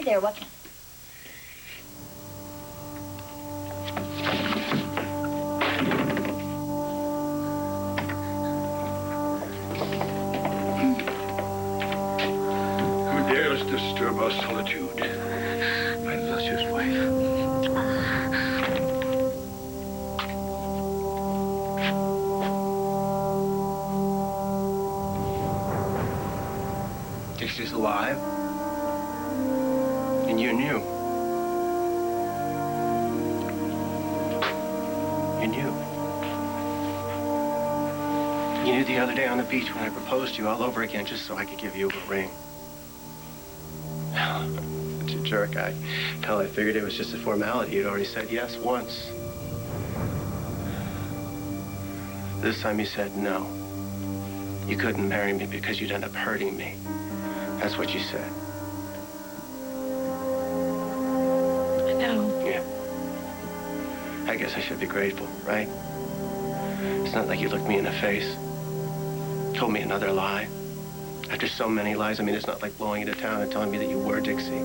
Hey there, what? Who dares disturb our solitude? My luscious wife. Dixie's alive. And you knew. You knew. You knew the other day on the beach when I proposed to you all over again just so I could give you a ring. Such a jerk. I figured it was just a formality. You'd already said yes once. This time you said no. You couldn't marry me because you'd end up hurting me. That's what you said. I know. Yeah. I guess I should be grateful, right? It's not like you looked me in the face, told me another lie. After so many lies, I mean, it's not like blowing into town and telling me that you were Dixie.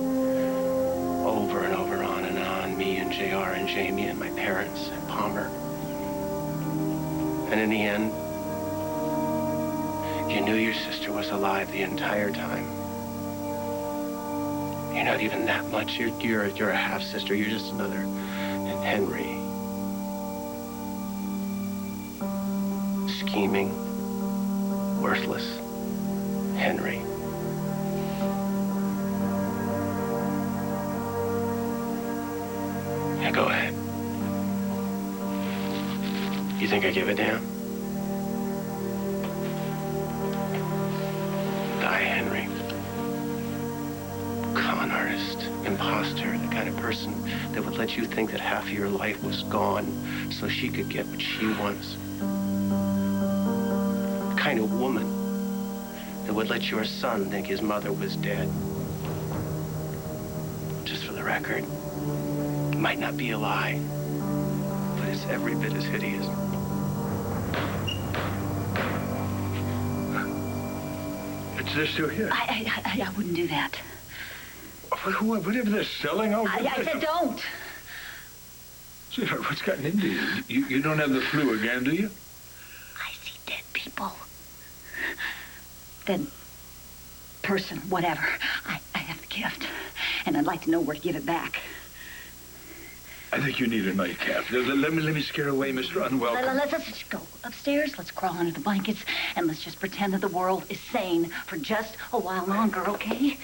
Over and over, on and on, me and JR and Jamie and my parents and Palmer. And in the end, you knew your sister was alive the entire time. You're not even that much. You're a half-sister. You're just another Henry. Scheming, worthless Henry. Yeah, go ahead. You think I give a damn? Die, Henry. Con artist, imposter, the kind of person that would let you think that half of your life was gone so she could get what she wants. The kind of woman that would let your son think his mother was dead. Just for the record, it might not be a lie, but it's every bit as hideous. They're still here. I wouldn't do that. Whatever they're selling, I said don't. Sweetheart, what's gotten into you? You don't have the flu again, do you? I see dead people. Dead person, whatever. I have the gift, and I'd like to know where to give it back. I think you need a nightcap. Let me scare away Mr. Unwelcome. Let's just go upstairs. Let's crawl under the blankets, and let's just pretend that the world is sane for just a while longer, okay?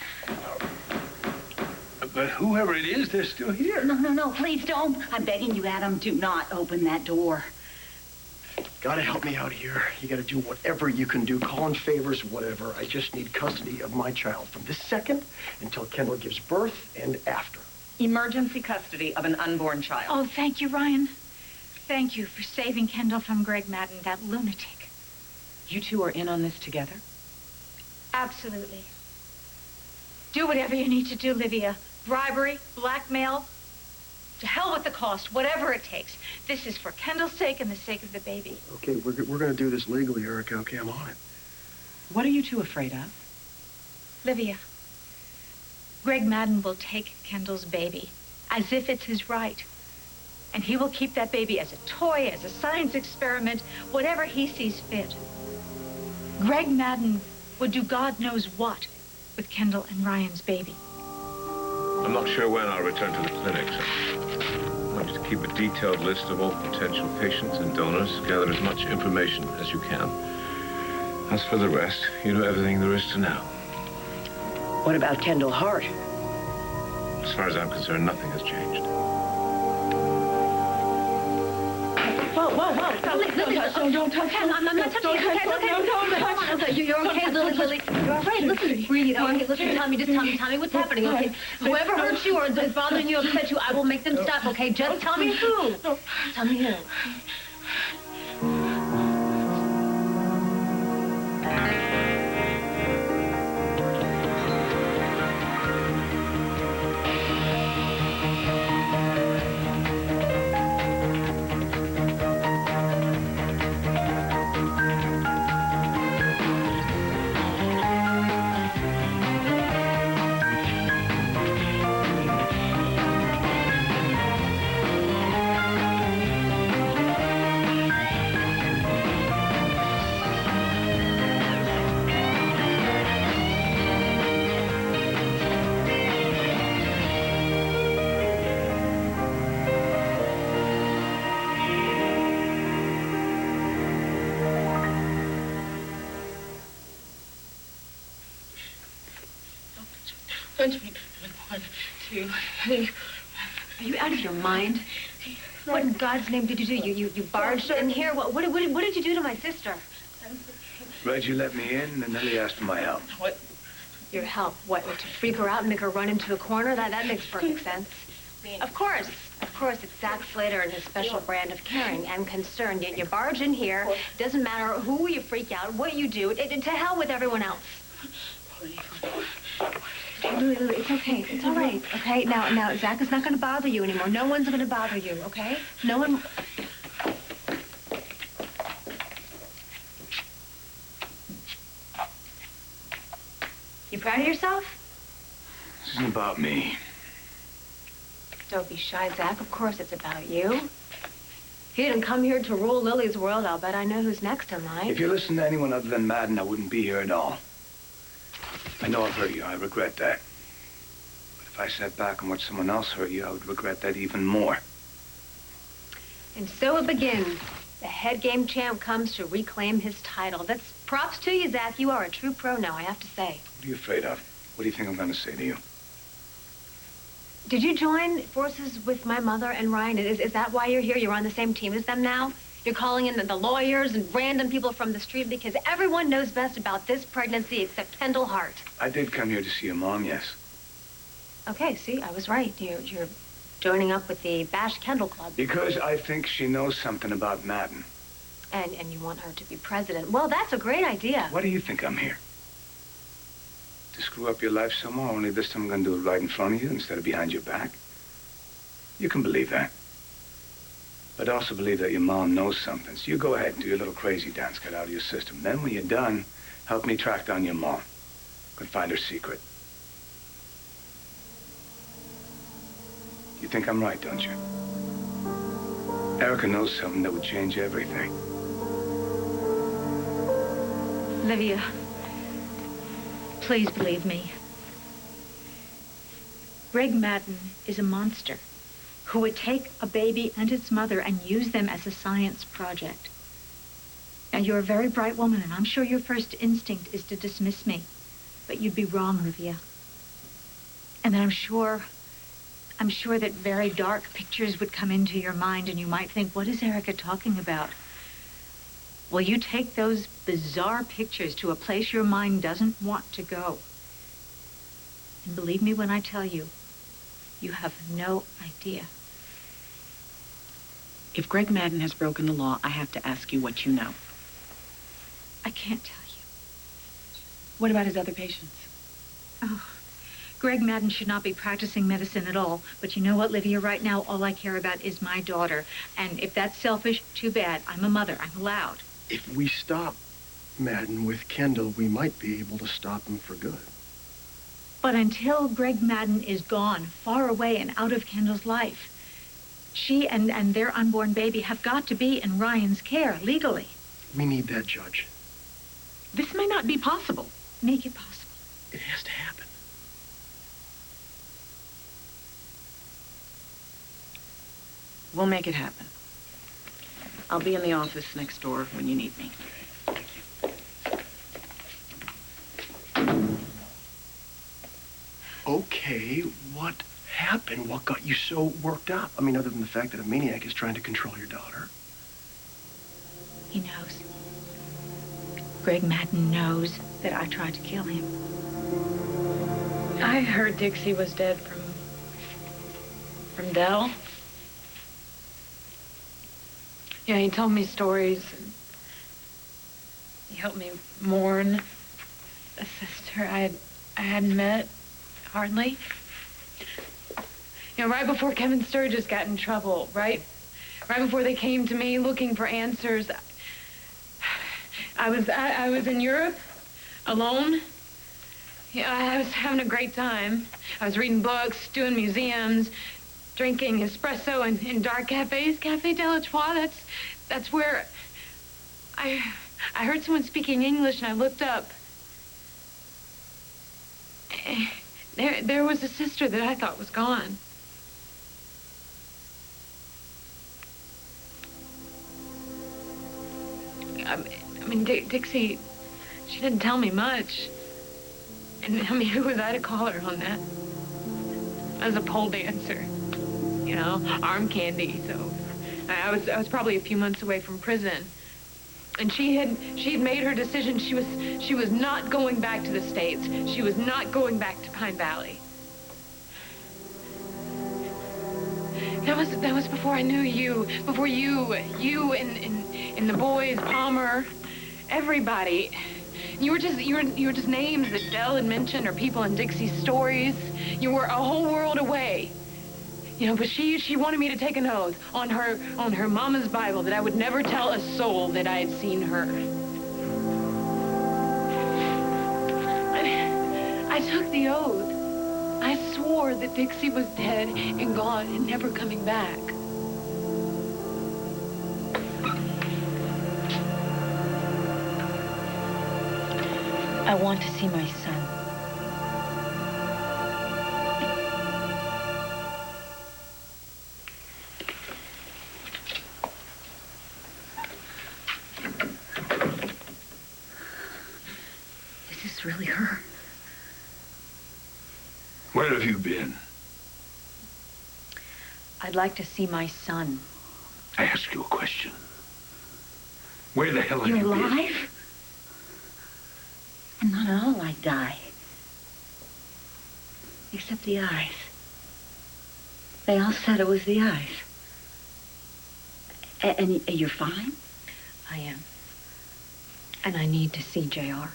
But whoever it is, they're still here. No, please don't. I'm begging you, Adam, do not open that door. Gotta help me out here. You gotta do whatever you can do. Call in favors, whatever. I just need custody of my child from this second until Kendall gives birth and after. Emergency custody of an unborn child. Oh, thank you, Ryan. Thank you for saving Kendall from Greg Madden, that lunatic. You two are in on this together? Absolutely. Do whatever you need to do, Livia. Bribery, blackmail. To hell with the cost, whatever it takes. This is for Kendall's sake and the sake of the baby. Okay, we're gonna do this legally, Erica. Okay, I'm on it. What are you two afraid of? Livia, Greg Madden will take Kendall's baby as if it's his right. And he will keep that baby as a toy, as a science experiment, whatever he sees fit. Greg Madden would do God knows what with Kendall and Ryan's baby. I'm not sure when I'll return to the clinic, so I want you to keep a detailed list of all potential patients and donors. Gather as much information as you can. As for the rest, you know everything there is to know. What about Kendall Hart? As far as I'm concerned, nothing has changed. Whoa. Don't touch him. I'm not touching you. Okay. Hold on. You're okay, Lily. You're all right. Listen, breathe. Okay, listen, tell me what's happening, okay? Whoever hurt you or is bothering you, upset you, I will make them stop, okay? Just tell me who. Tell me who. 1, 2, 3. Are you out of your mind? What in God's name did you do? You barged in here? What did you do to my sister? Reggie let me in, and Nellie asked for my help. What? Your help? What, to freak her out and make her run into a corner? That makes perfect sense. Of course, it's Zach Slater and his special brand of caring and concern. You barge in here, doesn't matter who you freak out, what you do, to hell with everyone else. Lily, it's okay. It's all right, okay? Now, Zach is not going to bother you anymore. No one's going to bother you, okay? No one... You proud of yourself? This isn't about me. Don't be shy, Zach. Of course it's about you. If you didn't come here to rule Lily's world, I'll bet I know who's next in line. If you listened to anyone other than Madden, I wouldn't be here at all. I know I've hurt you. I regret that. But if I sat back and watched someone else hurt you, I would regret that even more. And so it begins. The head game champ comes to reclaim his title. That's props to you, Zach. You are a true pro now, I have to say. What are you afraid of? What do you think I'm going to say to you? Did you join forces with my mother and Ryan? Is that why you're here? You're on the same team as them now? You're calling in the lawyers and random people from the street because everyone knows best about this pregnancy except Kendall Hart. I did come here to see your mom, yes. Okay, see, I was right. You're joining up with the Bash Kendall Club. Because I think she knows something about Madden. And you want her to be president. Well, that's a great idea. Why do you think I'm here? To screw up your life some more, only this time I'm going to do it right in front of you instead of behind your back? You can believe that. But also believe that your mom knows something. So you go ahead and do your little crazy dance, get out of your system. Then when you're done, help me track down your mom. Can find her secret. You think I'm right, don't you? Erica knows something that would change everything. Livia, please believe me. Greg Madden is a monster who would take a baby and its mother and use them as a science project. Now, you're a very bright woman, and I'm sure your first instinct is to dismiss me. But you'd be wrong, Livia. And then I'm sure that very dark pictures would come into your mind, and you might think, what is Erica talking about? Well, you take those bizarre pictures to a place your mind doesn't want to go. And believe me when I tell you, you have no idea. If Greg Madden has broken the law, I have to ask you what you know. I can't tell you. What about his other patients? Oh, Greg Madden should not be practicing medicine at all. But you know what, Livia? Right now, all I care about is my daughter. And if that's selfish, too bad. I'm a mother. I'm allowed. If we stop Madden with Kendall, we might be able to stop him for good. But until Greg Madden is gone, far away and out of Kendall's life, she and their unborn baby have got to be in Ryan's care, legally. We need that, Judge. This may not be possible. Make it possible. It has to happen. We'll make it happen. I'll be in the office next door when you need me. Okay, what happened? What got you so worked up? I mean, other than the fact that a maniac is trying to control your daughter. He knows. Greg Madden knows that I tried to kill him. I heard Dixie was dead from Dell. Yeah, he told me stories. He helped me mourn a sister I hadn't met, hardly. You know, right before Kevin Sturgis got in trouble, right before they came to me looking for answers, I was in Europe, alone. Yeah, I was having a great time. I was reading books, doing museums, drinking espresso in dark cafes. Café de la Trois, that's where I heard someone speaking English, and I looked up. There was a sister that I thought was gone. I mean, Dixie, she didn't tell me much. And, I mean, who was I to call her on that? I was a pole dancer, you know, arm candy. So I was probably a few months away from prison. And she had made her decision. She was not going back to the States. She was not going back to Pine Valley. That was before I knew you. Before you and the boys, Palmer, everybody. You were just names that Dell had mentioned or people in Dixie's stories. You were a whole world away. You know, but she wanted me to take an oath on her mama's Bible that I would never tell a soul that I had seen her. I took the oath. I swore that Dixie was dead and gone and never coming back. I want to see my son. Is this really her? Where have you been? I'd like to see my son. I ask you a question. Where the hell have you You're been? alive? And not all like die. Except the eyes. They all said it was the eyes. And you're fine? I am. And I need to see J.R.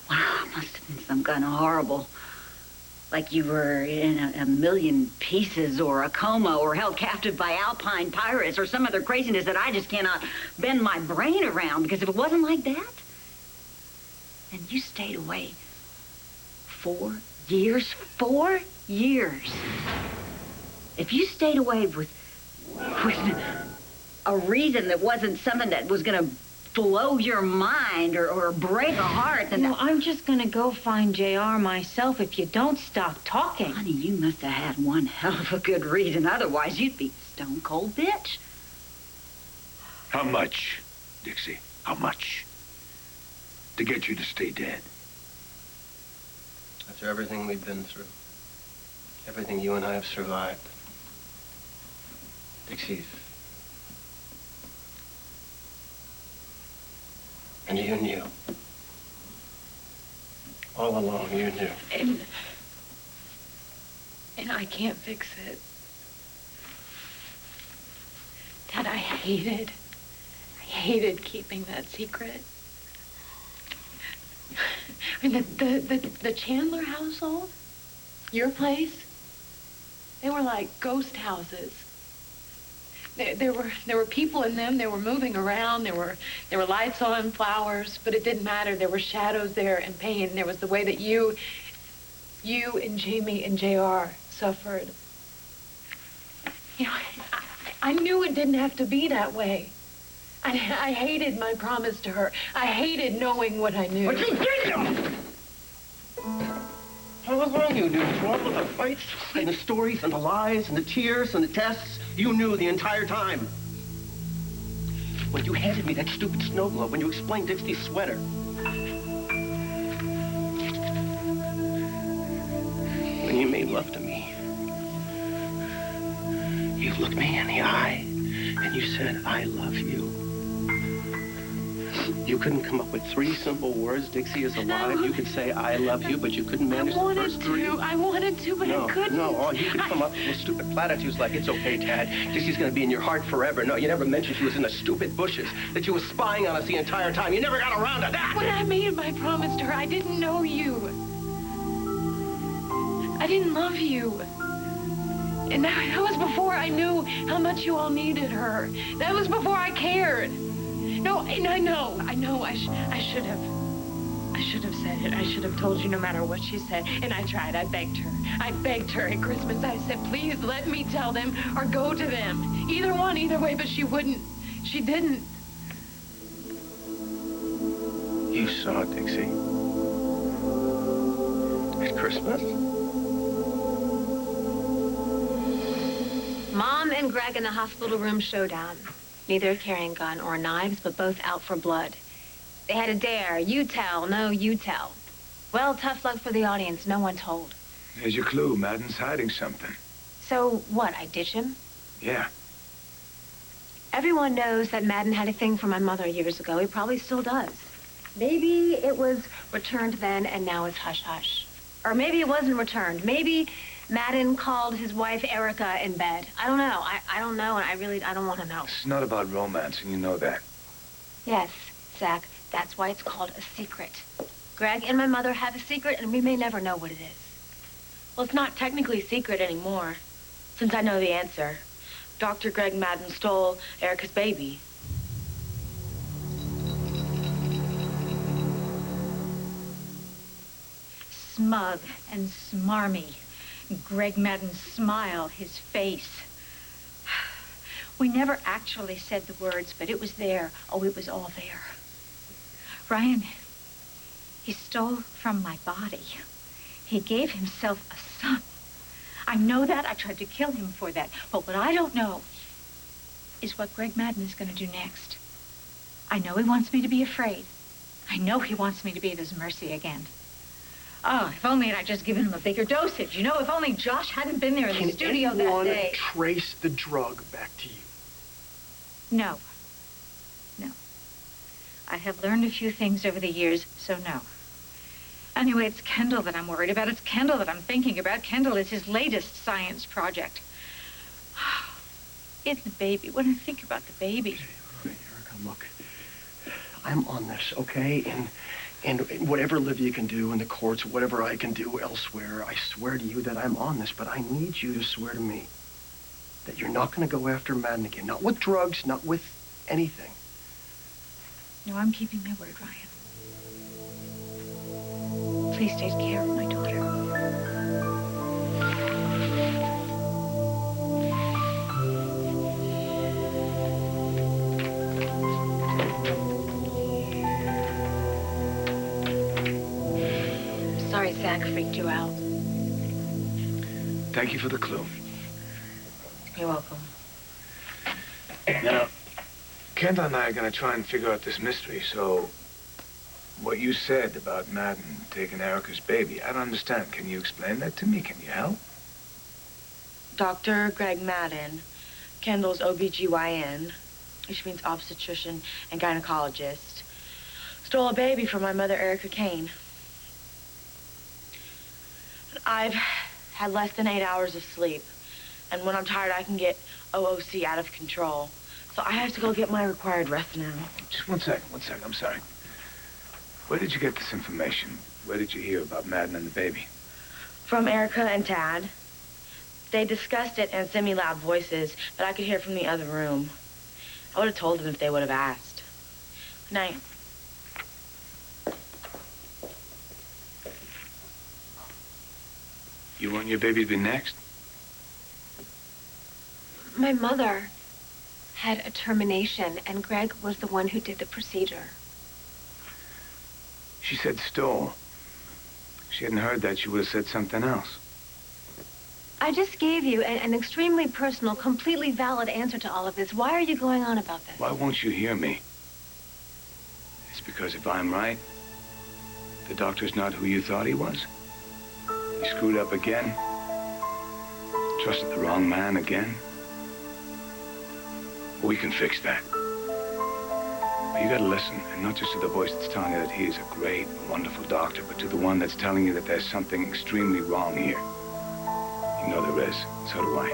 Wow, it must have been some kind of horrible. Like you were in a million pieces or a coma or held captive by Alpine pirates or some other craziness that I just cannot bend my brain around, because if it wasn't like that, and you stayed away 4 years, 4 years. If you stayed away with a reason that wasn't something that was going to blow your mind or break a heart, then... Well, I'm just gonna go find J.R. myself if you don't stop talking. Honey, you must have had one hell of a good reason. Otherwise, you'd be stone cold bitch. How much, Dixie? How much? To get you to stay dead? After everything we've been through, everything you and I have survived, Dixie, and you knew. All along, you knew. And I can't fix it. Dad, I hated keeping that secret. I mean, the Chandler household, your place, they were like ghost houses. There were people in them. They were moving around. There were lights on, flowers, but it didn't matter. There were shadows there and pain. There was the way that you and Jamie and JR suffered. You know, I knew it didn't have to be that way. I hated my promise to her. I hated knowing what I knew. But you did! What was wrong, you dudes? All of the fights and the stories and the lies and the tears and the tests, you knew the entire time. When you handed me that stupid snow globe, when you explained Dixie's sweater. When you made love to me, you looked me in the eye and you said, I love you. You couldn't come up with 3 simple words, Dixie is alive. You could say, I love you, but you couldn't manage the first 3. I wanted to, but I couldn't. No, all you could come up with stupid platitudes like, it's okay, Dad. Dixie's gonna be in your heart forever. No, you never mentioned she was in the stupid bushes, that she was spying on us the entire time. You never got around to that. When I made my promise to her, I didn't know you. I didn't love you. And that was before I knew how much you all needed her. That was before I cared. No, and I know. I should have said it. I should have told you no matter what she said. And I tried. I begged her at Christmas. I said, please let me tell them or go to them. Either one, either way, but she wouldn't. She didn't. You saw Dixie. At Christmas? Mom and Greg in the hospital room showdown. Neither carrying gun or knives, but both out for blood. They had a dare. You tell. No, you tell. Well, tough luck for the audience. No one told. Here's your clue. Madden's hiding something. So, what, I ditch him? Yeah. Everyone knows that Madden had a thing for my mother years ago. He probably still does. Maybe it was returned then and now it's hush-hush. Or maybe it wasn't returned. Maybe Madden called his wife Erica in bed. I don't know. I don't know, and I don't want to know. This is not about romance, and you know that. Yes, Zach, that's why it's called a secret. Greg and my mother have a secret, and we may never know what it is. Well, it's not technically secret anymore, since I know the answer. Dr. Greg Madden stole Erica's baby. Smug and smarmy. Greg Madden's smile, his face. We never actually said the words, but it was there. Oh, it was all there. Ryan, he stole from my body. He gave himself a son. I know that. I tried to kill him for that. But what I don't know is what Greg Madden is going to do next. I know he wants me to be afraid. I know he wants me to be at his mercy again. Oh, if only I'd just given him a bigger dosage. You know, if only Josh hadn't been there in the studio that day. Can anyone trace the drug back to you? No. No. I have learned a few things over the years, so no. Anyway, it's Kendall that I'm worried about. It's Kendall that I'm thinking about. Kendall is his latest science project. It's the baby. When I think about the baby. Okay, Erica, look. I'm on this, okay? And whatever Livia can do in the courts, whatever I can do elsewhere, I swear to you that I'm on this, but I need you to swear to me that you're not going to go after Madden again. Not with drugs, not with anything. No, I'm keeping my word, Ryan. Please take care of my daughter. Sorry Zach freaked you out. Thank you for the clue. You're welcome. Now, Kent and I are going to try and figure out this mystery, so what you said about Madden taking Erica's baby, I don't understand. Can you explain that to me? Can you help? Dr. Greg Madden, Kendall's OBGYN, which means obstetrician and gynecologist, stole a baby from my mother, Erica Kane. I've had less than 8 hours of sleep, and when I'm tired, I can get OOC out of control. So I have to go get my required rest now. Just one second, I'm sorry. Where did you get this information? Where did you hear about Madden and the baby? From Erica and Tad. They discussed it in semi-loud voices, but I could hear from the other room. I would have told them if they would have asked. Good night. You want your baby to be next? My mother had a termination, and Greg was the one who did the procedure. She said stole. If she hadn't heard that, she would have said something else. I just gave you an extremely personal, completely valid answer to all of this. Why are you going on about this? Why won't you hear me? It's because if I'm right, the doctor's not who you thought he was. He screwed up again. Trusted the wrong man again. We can fix that. But you gotta listen, and not just to the voice that's telling you that he is a great, wonderful doctor, but to the one that's telling you that there's something extremely wrong here. You know there is. So do I.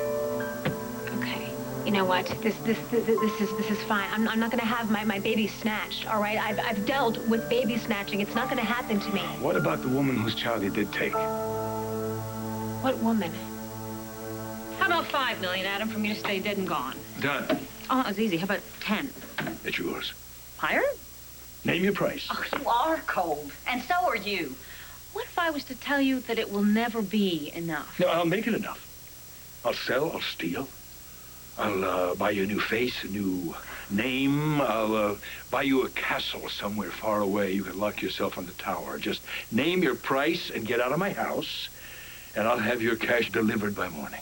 Okay. You know what? This is fine. I'm not gonna have my baby snatched. All right. I've dealt with baby snatching. It's not gonna happen to me. What about the woman whose child you did take? What woman? How about $5 million, Adam, for me to stay dead and gone? Done. Oh, that was easy. How about 10? It's yours. Higher? Name your price. Oh, you are cold. And so are you. What if I was to tell you that it will never be enough? No, I'll make it enough. I'll sell, I'll steal. I'll buy you a new face, a new name. I'll buy you a castle somewhere far away. You can lock yourself on the tower. Just name your price and get out of my house, and I'll have your cash delivered by morning.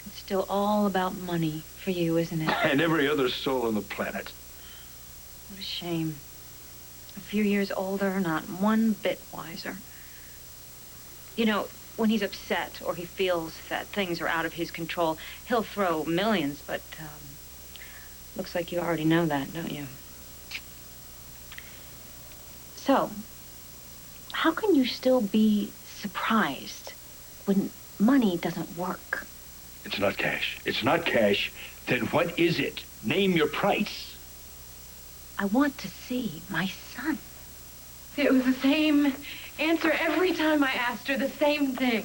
It's still all about money for you, isn't it? And every other soul on the planet. What a shame. A few years older, not one bit wiser. You know, when he's upset or he feels that things are out of his control, he'll throw millions, but looks like you already know that, don't you? So, how can you still be surprised when money doesn't work? It's not cash. It's not cash. Then what is it? Name your price. I want to see my son. It was the same answer every time I asked her, the same thing.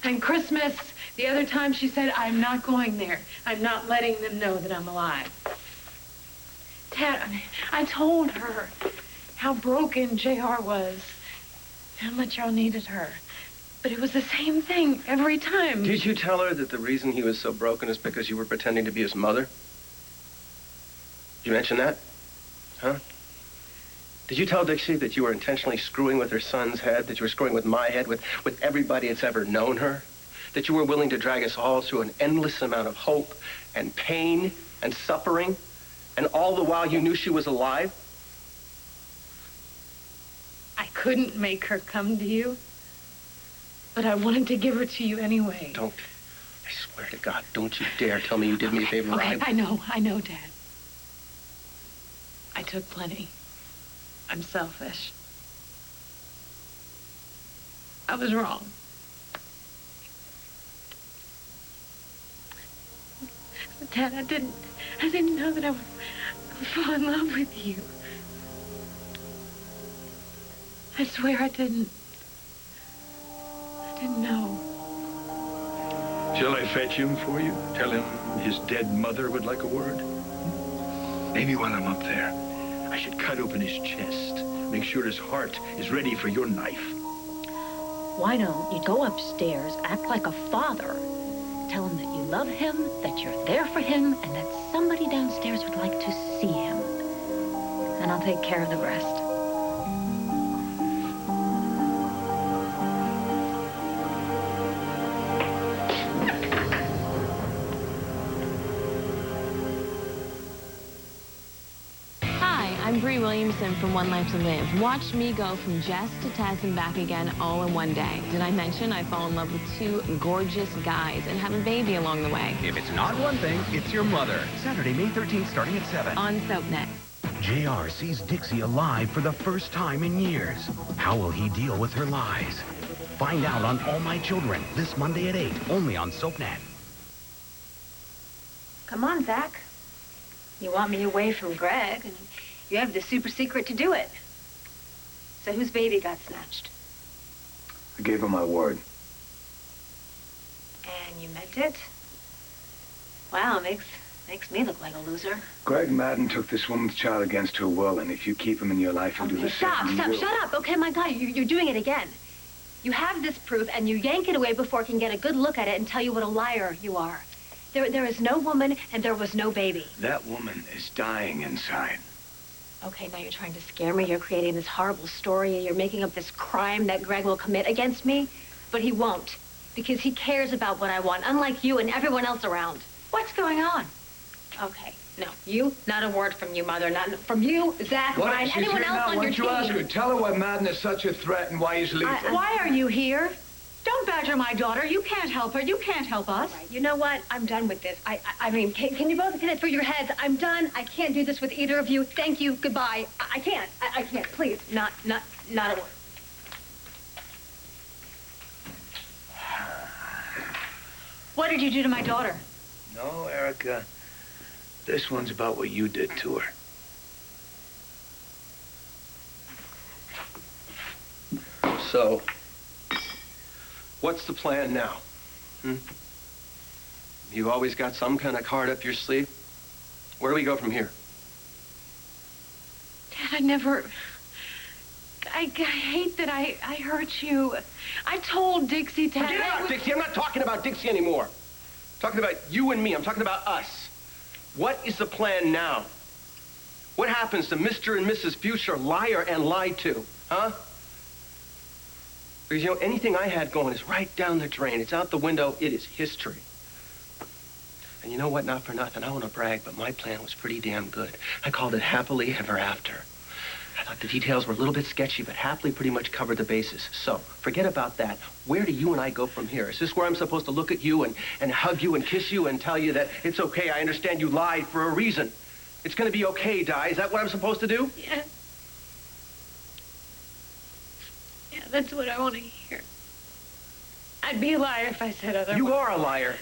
And Christmas, the other time she said, I'm not going there. I'm not letting them know that I'm alive. Dad, I told her how broken JR was, how much y'all needed her. But it was the same thing every time. Did you tell her that the reason he was so broken is because you were pretending to be his mother? Did you mention that? Huh? Did you tell Dixie that you were intentionally screwing with her son's head, that you were screwing with my head, with everybody that's ever known her? That you were willing to drag us all through an endless amount of hope and pain and suffering, and all the while you knew she was alive? I couldn't make her come to you, but I wanted to give her to you anyway. Don't. I swear to God, don't you dare tell me you did me a favor. Okay, I know, Dad. I took plenty. I'm selfish. I was wrong. Dad, I didn't know that I would fall in love with you. I swear I didn't know. Shall I fetch him for you? Tell him his dead mother would like a word? Maybe while I'm up there, I should cut open his chest. Make sure his heart is ready for your knife. Why don't you go upstairs, act like a father, tell him that you love him, that you're there for him, and that somebody downstairs would like to see him. And I'll take care of the rest. I'm Bree Williamson from One Life to Live. Watch me go from Jess to Tess and back again all in one day. Did I mention I fall in love with two gorgeous guys and have a baby along the way? If it's not one thing, it's your mother. Saturday, May 13th, starting at 7. On SoapNet. JR sees Dixie alive for the first time in years. How will he deal with her lies? Find out on All My Children this Monday at 8, only on SoapNet. Come on, Zach. You want me away from Greg, and you have the super secret to do it. So whose baby got snatched? I gave her my word. And you meant it? Wow, makes me look like a loser. Greg Madden took this woman's child against her will, and if you keep him in your life, he'll do the same. Stop, shut up. Okay, my God, you're doing it again. You have this proof, and you yank it away before I can get a good look at it and tell you what a liar you are. There is no woman, and there was no baby. That woman is dying inside. Okay, now you're trying to scare me. You're creating this horrible story, and you're making up this crime that Greg will commit against me. But he won't, because he cares about what I want, unlike you and everyone else around. What's going on? Okay, no, you, not a word from you, Mother. Not from you, Zach, Ryan, She's anyone here else now. on Why your don't you team. ask her? Tell her why Madden is such a threat and why he's leaving. Why are you here? Don't badger my daughter. You can't help her. You can't help us. Right, you know what? I'm done with this. I mean, can you both get it through your heads? I'm done. I can't do this with either of you. Thank you. Goodbye. I can't. I can't. Please. Not a word. What did you do to my daughter? No, Erica. This one's about what you did to her. So, what's the plan now? You always got some kind of card up your sleeve? Where do we go from here? Dad, I hate that I hurt you. I told Dixie to... Forget about Dixie. I'm not talking about Dixie anymore. I'm talking about you and me. I'm talking about us. What is the plan now? What happens to Mr. and Mrs. Future liar and lied to, huh? Because, you know, anything I had going is right down the drain. It's out the window. It is history. And you know what? Not for nothing. I want to brag, but my plan was pretty damn good. I called it happily ever after. I thought the details were a little bit sketchy, but happily pretty much covered the bases. So, forget about that. Where do you and I go from here? Is this where I'm supposed to look at you and hug you and kiss you and tell you that it's okay, I understand you lied for a reason? It's gonna be okay, Di. Is that what I'm supposed to do? Yeah. Yeah, that's what I want to hear. I'd be a liar if I said otherwise. You are a liar.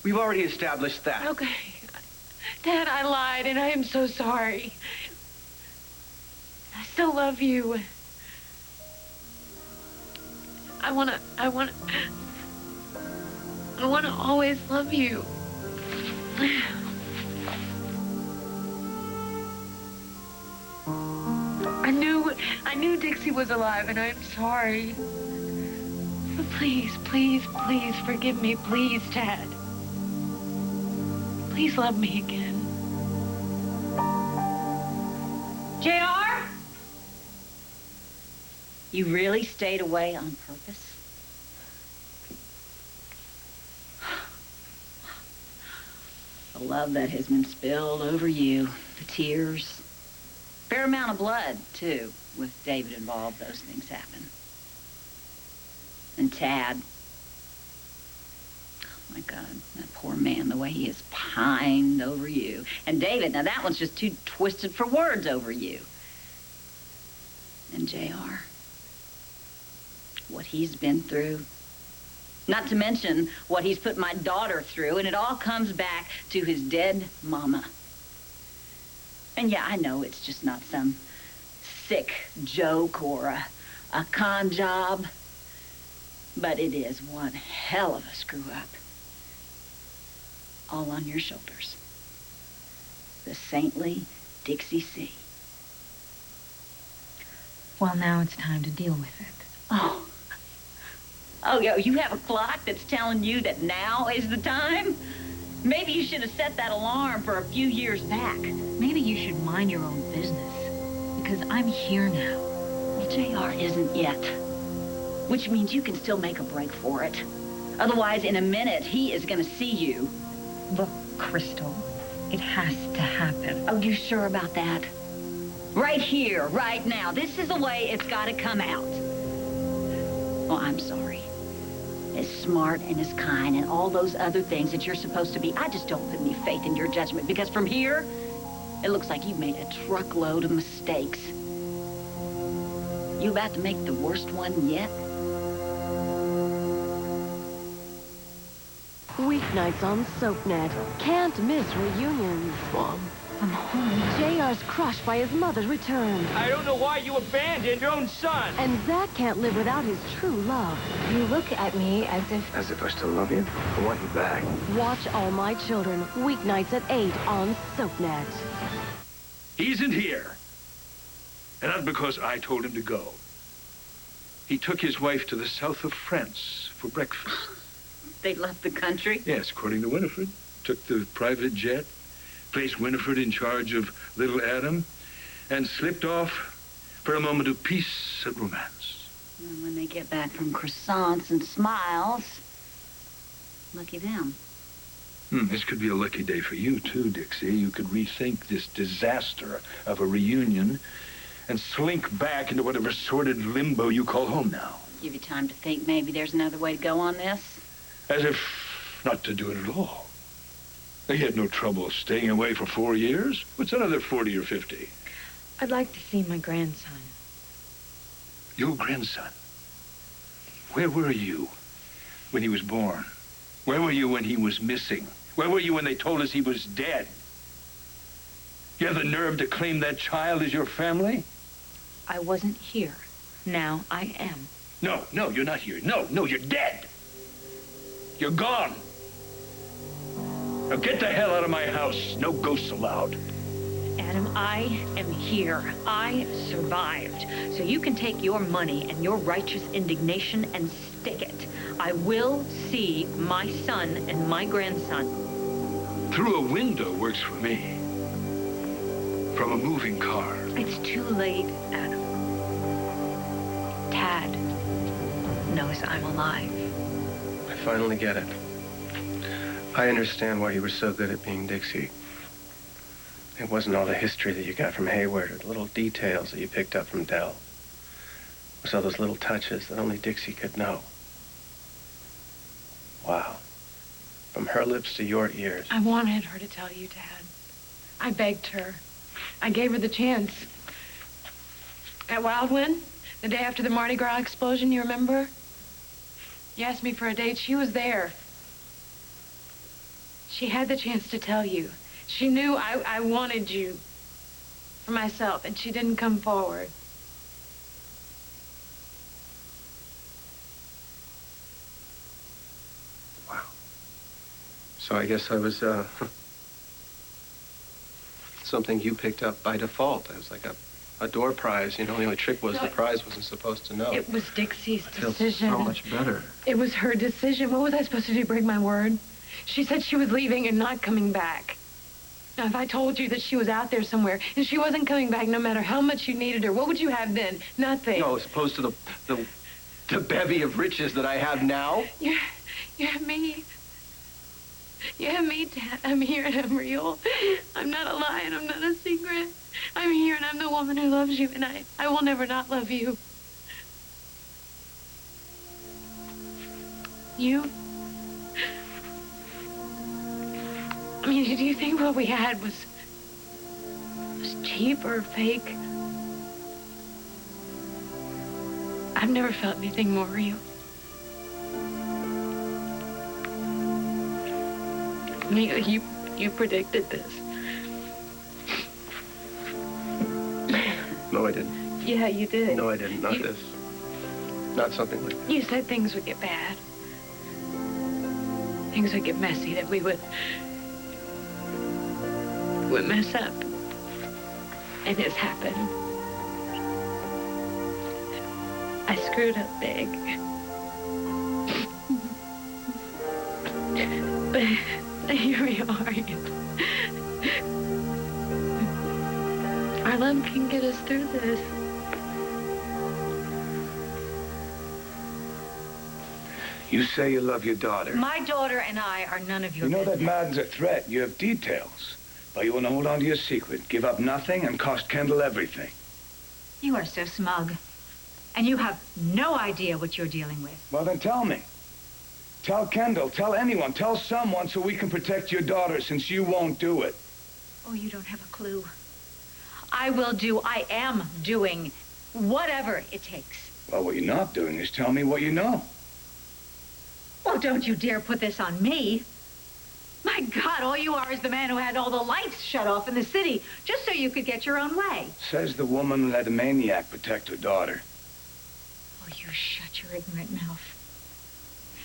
We've already established that. Okay. Dad, I lied, and I am so sorry. I still love you. I wanna always love you. I knew Dixie was alive, and I'm sorry. But please, please, please forgive me, please, Dad. Please love me again. JR? You really stayed away on purpose? The love that has been spilled over you, the tears. Fair amount of blood, too. With David involved, those things happen. And Tad. Oh, my God, that poor man, the way he has pined over you. And David, now that one's just too twisted for words over you. And JR. What he's been through. Not to mention what he's put my daughter through, and it all comes back to his dead mama. And yeah, I know it's just not some sick joke or a con job, but it is one hell of a screw up. All on your shoulders. The saintly Dixie C. Well, now it's time to deal with it. Oh. Oh, you have a clock that's telling you that now is the time? Maybe you should have set that alarm for a few years back. Maybe you should mind your own business, because I'm here now. Well, JR isn't yet, which means you can still make a break for it. Otherwise, in a minute, he is going to see you. Look, Crystal, it has to happen. Oh, you sure about that? Right here, right now. This is the way it's got to come out. Oh, I'm sorry. As smart and as kind and all those other things that you're supposed to be, I just don't put any faith in your judgment, because from here, it looks like you've made a truckload of mistakes. You about to make the worst one yet? Weeknights on SoapNet. Can't miss reunions. Mom. I'm home. JR's crushed by his mother's return. I don't know why you abandoned your own son. And Zach can't live without his true love. You look at me as if... As if I still love you? I want you back. Watch All My Children, weeknights at 8 on SoapNet. He isn't here. And not because I told him to go. He took his wife to the south of France for breakfast. They left the country? Yes, according to Winifred. Took the private jet, placed Winifred in charge of little Adam, and slipped off for a moment of peace and romance. And when they get back from croissants and smiles, lucky them. This could be a lucky day for you, too, Dixie. You could rethink this disaster of a reunion and slink back into whatever sordid limbo you call home now. Give you time to think maybe there's another way to go on this? As if not to do it at all. They had no trouble staying away for 4 years. What's another 40 or 50? I'd like to see my grandson. Your grandson? Where were you when he was born? Where were you when he was missing? Where were you when they told us he was dead? You have the nerve to claim that child as your family? I wasn't here. Now I am. No, you're not here. No, you're dead. You're gone. Now get the hell out of my house. No ghosts allowed. Adam, I am here. I survived. So you can take your money and your righteous indignation and stick it. I will see my son and my grandson. Through a window works for me. From a moving car. It's too late, Adam. Tad knows I'm alive. I finally get it. I understand why you were so good at being Dixie. It wasn't all the history that you got from Hayward or the little details that you picked up from Dell. It was all those little touches that only Dixie could know. Wow. From her lips to your ears. I wanted her to tell you, Dad. I begged her. I gave her the chance. At Wildwind, the day after the Mardi Gras explosion, you remember? You asked me for a date. She was there. She had the chance to tell you. She knew I wanted you for myself, and she didn't come forward. Wow. So I guess I was, something you picked up by default. I was like a door prize, you know. The only trick was the prize wasn't supposed to know. It was Dixie's decision. Feels so much better. It was her decision. What was I supposed to do, break my word? She said she was leaving and not coming back. Now, if I told you that she was out there somewhere and she wasn't coming back no matter how much you needed her, what would you have then? Nothing. No, as opposed to the bevy of riches that I have now. You have me. You have me, Dad. I'm here and I'm real. I'm not a lie and I'm not a secret. I'm here and I'm the woman who loves you, and I will never not love you. You? I mean, do you think what we had was cheap or fake? I've never felt anything more real. You predicted this. No, I didn't. Yeah, you did. No, I didn't. Not this. Not something like that. You said things would get bad. Things would get messy, that we would mess up. And it's happened. I screwed up big. But here we are. Our love can get us through this. You say you love your daughter. My daughter and I are none of your You know business. that Madden's a threat. You have details. But you want to hold on to your secret, give up nothing, and cost Kendall everything. You are so smug. And you have no idea what you're dealing with. Well, then tell me. Tell Kendall, tell anyone, tell someone so we can protect your daughter, since you won't do it. Oh, you don't have a clue. I am doing whatever it takes. Well, what you're not doing is tell me what you know. Well, don't you dare put this on me. My God, all you are is the man who had all the lights shut off in the city, just so you could get your own way. Says the woman who let a maniac protect her daughter. Oh, you shut your ignorant mouth.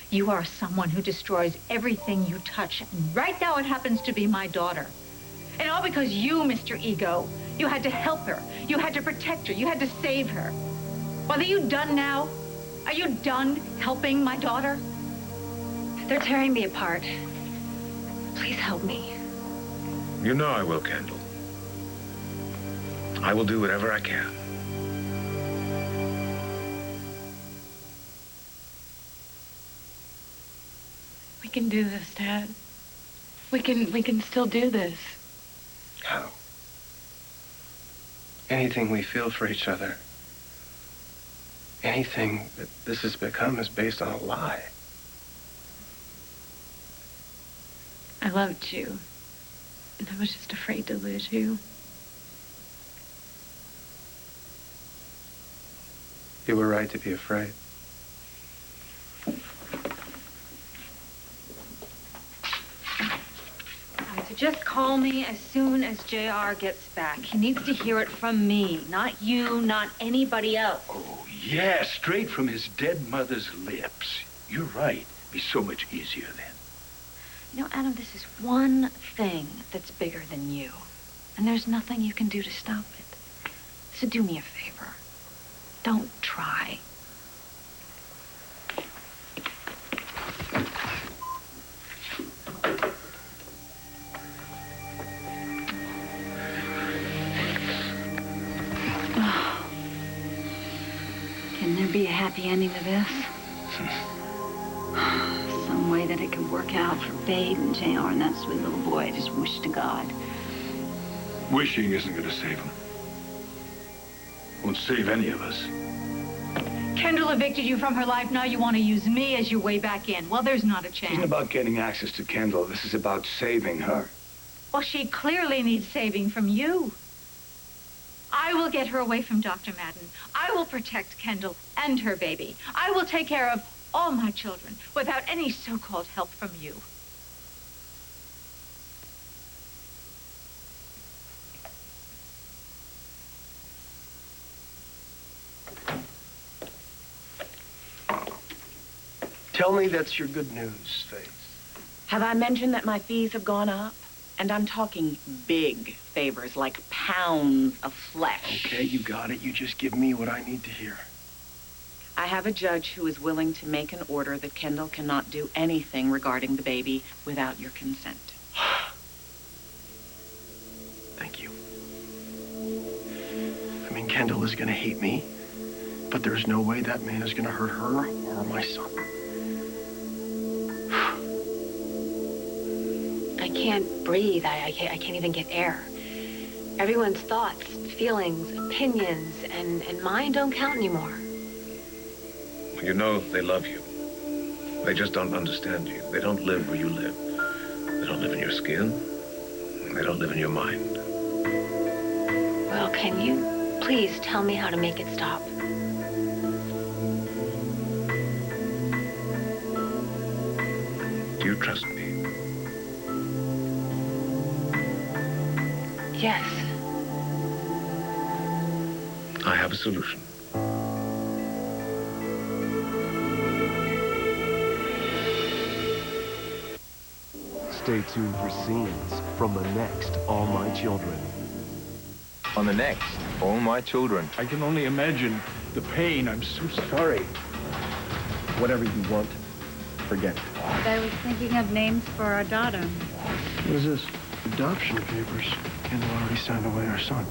You are someone who destroys everything you touch, and right now it happens to be my daughter. And all because you, Mr. Ego, you had to help her. You had to protect her. You had to save her. Well, are you done now? Are you done helping my daughter? They're tearing me apart. Please help me. You know I will, Kendall. I will do whatever I can. We can do this, Dad. We can still do this. How? Anything we feel for each other, anything that this has become is based on a lie. I loved you, and I was just afraid to lose you. You were right to be afraid. So just call me as soon as JR gets back. He needs to hear it from me, not you, not anybody else. Oh, yeah, straight from his dead mother's lips. You're right. Be so much easier then. You know, Adam, this is one thing that's bigger than you. And there's nothing you can do to stop it. So do me a favor. Don't try. Can there be a happy ending to this? Some way that it could work out for Babe and JR and that sweet little boy. I just wish to God. Wishing isn't going to save him. Won't save any of us. Kendall evicted you from her life. Now you want to use me as your way back in. Well, there's not a This chance. isn't about getting access to Kendall. This is about saving her. Well, she clearly needs saving from you. I will get her away from Dr. Madden. I will protect Kendall and her baby. I will take care of all my children without any so-called help from you. Tell me that's your good news, Faith. Have I mentioned that my fees have gone up? And I'm talking big favors, like pounds of flesh. Okay, you got it. You just give me what I need to hear. I have a judge who is willing to make an order that Kendall cannot do anything regarding the baby without your consent. Thank you. I mean, Kendall is going to hate me, but there's no way that man is going to hurt her or my son. I can't breathe. I can't even get air. Everyone's thoughts, feelings, opinions, and mine don't count anymore. You know they love you. They just don't understand you. They don't live where you live. They don't live in your skin. And they don't live in your mind. Well, can you please tell me how to make it stop? Do you trust me? Yes. I have a solution. Stay tuned for scenes from the next All My Children. On the next All My Children. I can only imagine the pain. I'm so sorry. Whatever you want, forget it. I was thinking of names for our daughter. What is this? Adoption papers. Kendall already signed away our son.